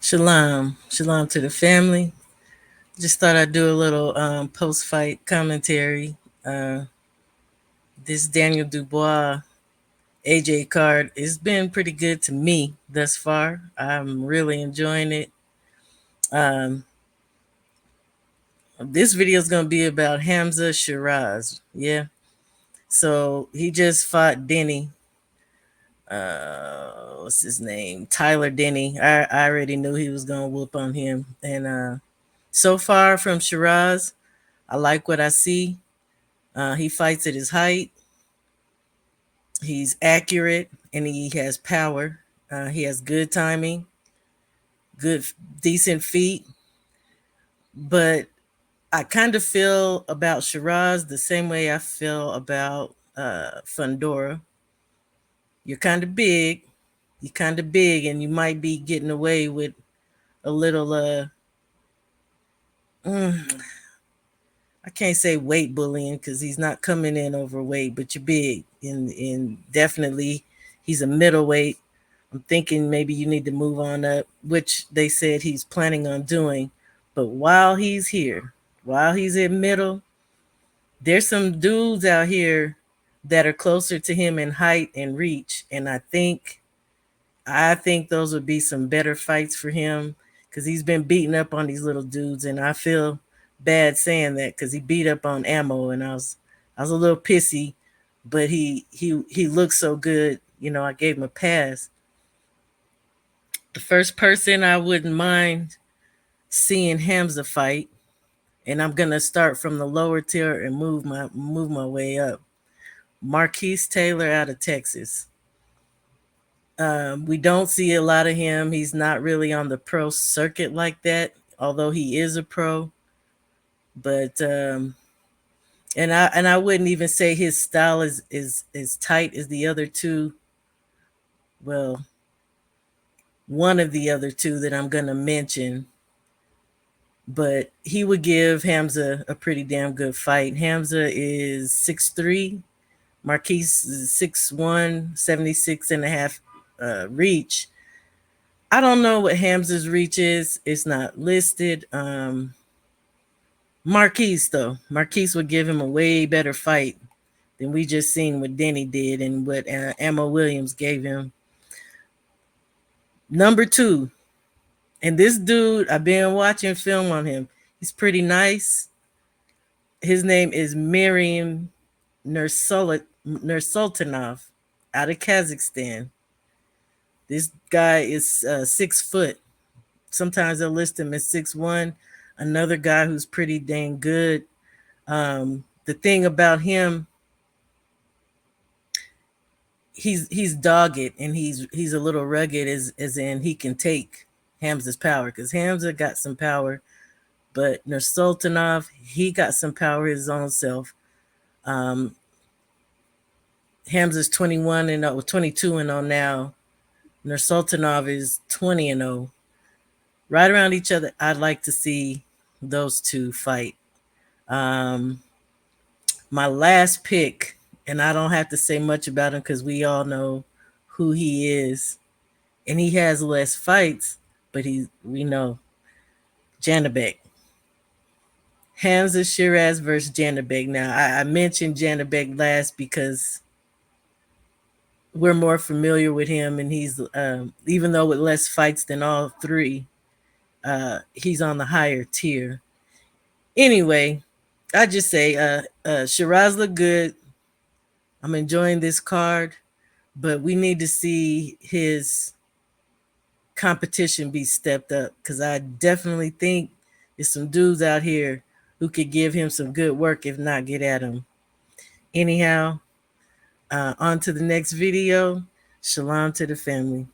Shalom. Shalom to the family. Just thought I'd do a little post fight commentary. Uh, this Daniel Dubois AJ card has been pretty good to me thus far. I'm really enjoying it. Um, this video is going to be about Hamza Sheeraz. Yeah. So he just fought Denny. What's his name? Tyler Denny. I already knew he was going to whoop on him. And so far from Sheeraz, I like what I see. He fights at his height. He's accurate and he has power. He has good timing, good, decent feet. But I kind of feel about Sheeraz the same way I feel about Fundora. You're kind of big. You're kind of big, and you might be getting away with a little. I can't say weight bullying because he's not coming in overweight, but you're big, and definitely he's a middleweight. I'm thinking maybe you need to move on up, which they said he's planning on doing. But while he's here, while he's in middle, there's some dudes out here that are closer to him in height and reach, and I think those would be some better fights for him because he's been beating up on these little dudes, and I feel bad saying that because he beat up on Ammo, and I was a little pissy, but he looked so good, I gave him a pass. The first person I wouldn't mind seeing Hamza fight, and I'm gonna start from the lower tier and move my way up. Marquise Taylor out of Texas. We don't see a lot of him. He's not really on the pro circuit like that, although he is a pro. But and I wouldn't even say his style is as tight as the other two. Well, one of the other two that I'm gonna mention, but he would give Hamza a pretty damn good fight. Hamza is 6'3", Marquise is 6'1", 76 and a half reach. I don't know what Hamza's reach is. It's not listed. Marquise, though. Marquise would give him a way better fight than we just seen what Denny did and what Ammo Williams gave him. Number two, and this dude, I've been watching film on him. He's pretty nice. His name is Miriam Nursultanov out of Kazakhstan. This guy is 6 foot. Sometimes they'll list him as 6'1". Another guy who's pretty dang good. The thing about him, he's dogged and he's a little rugged, as in he can take Hamza's power because Hamza got some power, but Nursultanov, he got some power his own self. Hamza's 21 and 22 and 0 now. Nursultanov is 20 and 0. Right around each other. I'd like to see those two fight. My last pick, and I don't have to say much about him because we all know who he is, and he has less fights, but we know Janabek. Hamza Sheeraz versus Janabek. Now, I mentioned Janabek last because we're more familiar with him, and he's even though with less fights than all three, he's on the higher tier. Anyway, I just say Sheeraz look good. I'm enjoying this card, but we need to see his competition be stepped up because I definitely think there's some dudes out here who could give him some good work, if not get at him. Anyhow, on to the next video. Shalom to the family.